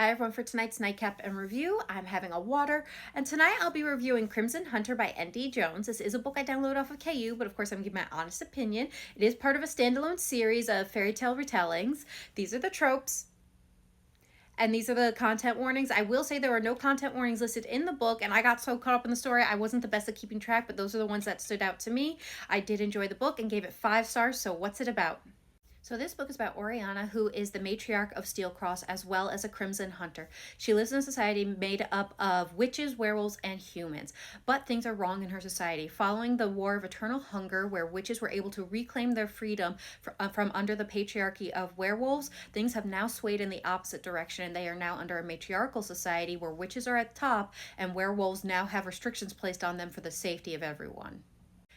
Hi everyone, for tonight's Nightcap and review, I'm having a water, and tonight I'll be reviewing Crimson Hunter by N.D. Jones. This is a book I downloaded off of KU, but of course I'm giving my honest opinion. It is part of a standalone series of fairy tale retellings. These are the tropes, and these are the content warnings. I will say there are no content warnings listed in the book, and I got so caught up in the story I wasn't the best at keeping track, but those are the ones that stood out to me. I did enjoy the book and gave it 5 stars, so what's it about? So this book is about Oriana, who is the matriarch of Steelcross as well as a Crimson Hunter. She lives in a society made up of witches, werewolves, and humans. But things are wrong in her society. Following the War of Eternal Hunger, where witches were able to reclaim their freedom from under the patriarchy of werewolves, things have now swayed in the opposite direction, and they are now under a matriarchal society where witches are at top and werewolves now have restrictions placed on them for the safety of everyone.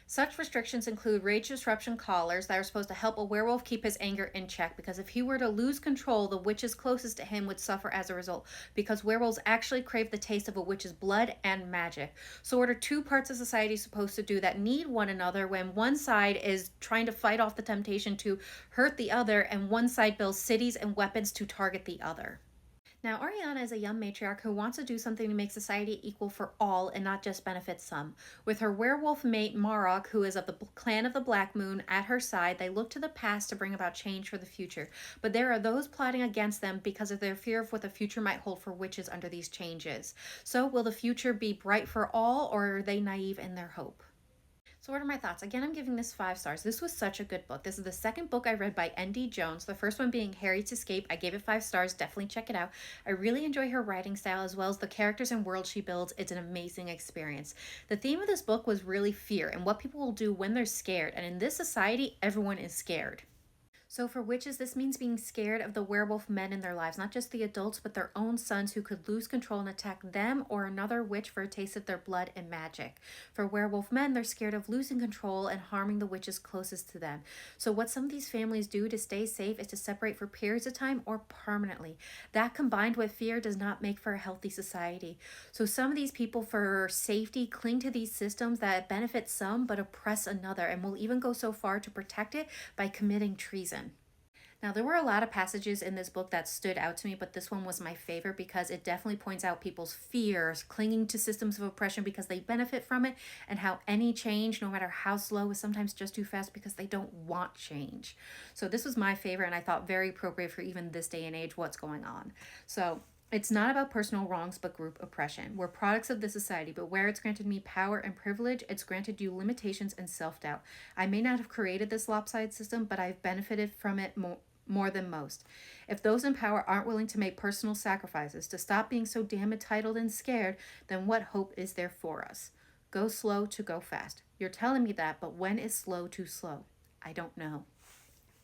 Such restrictions include rage disruption collars that are supposed to help a werewolf keep his anger in check, because if he were to lose control, the witches closest to him would suffer as a result, because werewolves actually crave the taste of a witch's blood and magic. So what are two parts of society supposed to do that need one another when one side is trying to fight off the temptation to hurt the other and one side builds cities and weapons to target the other? Now, Oriana is a young matriarch who wants to do something to make society equal for all and not just benefit some. With her werewolf mate Marok, who is of the clan of the Black Moon, at her side, they look to the past to bring about change for the future. But there are those plotting against them because of their fear of what the future might hold for witches under these changes. So will the future be bright for all, or are they naive in their hope? So what are my thoughts? Again, I'm giving this 5 stars. This was such a good book. This is the second book I read by N.D. Jones. The first one being Harriet's Escape. I gave it 5 stars. Definitely check it out. I really enjoy her writing style as well as the characters and world she builds. It's an amazing experience. The theme of this book was really fear and what people will do when they're scared. And in this society, everyone is scared. So for witches, this means being scared of the werewolf men in their lives, not just the adults, but their own sons who could lose control and attack them or another witch for a taste of their blood and magic. For werewolf men, they're scared of losing control and harming the witches closest to them. So what some of these families do to stay safe is to separate for periods of time or permanently. That combined with fear does not make for a healthy society. So some of these people, for safety, cling to these systems that benefit some but oppress another, and will even go so far to protect it by committing treason. Now, there were a lot of passages in this book that stood out to me, but this one was my favorite because it definitely points out people's fears, clinging to systems of oppression because they benefit from it, and how any change, no matter how slow, is sometimes just too fast because they don't want change. So this was my favorite, and I thought very appropriate for even this day and age, what's going on. So it's not about personal wrongs, but group oppression. We're products of the society, but where it's granted me power and privilege, it's granted you limitations and self-doubt. I may not have created this lopsided system, but I've benefited from it more than most. If those in power aren't willing to make personal sacrifices to stop being so damn entitled and scared, then what hope is there for us? Go slow to go fast. You're telling me that, but when is slow too slow? I don't know.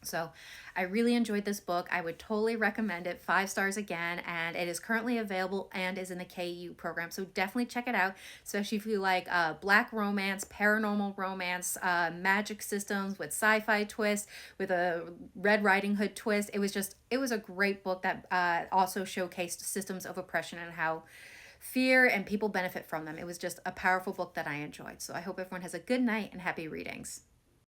So I really enjoyed this book. I would totally recommend it. 5 stars again, and it is currently available and is in the KU program. So definitely check it out, especially if you like black romance, paranormal romance, magic systems with sci-fi twist, with a Red Riding Hood twist. It was a great book that also showcased systems of oppression and how fear and people benefit from them. It was just a powerful book that I enjoyed. So I hope everyone has a good night and happy readings.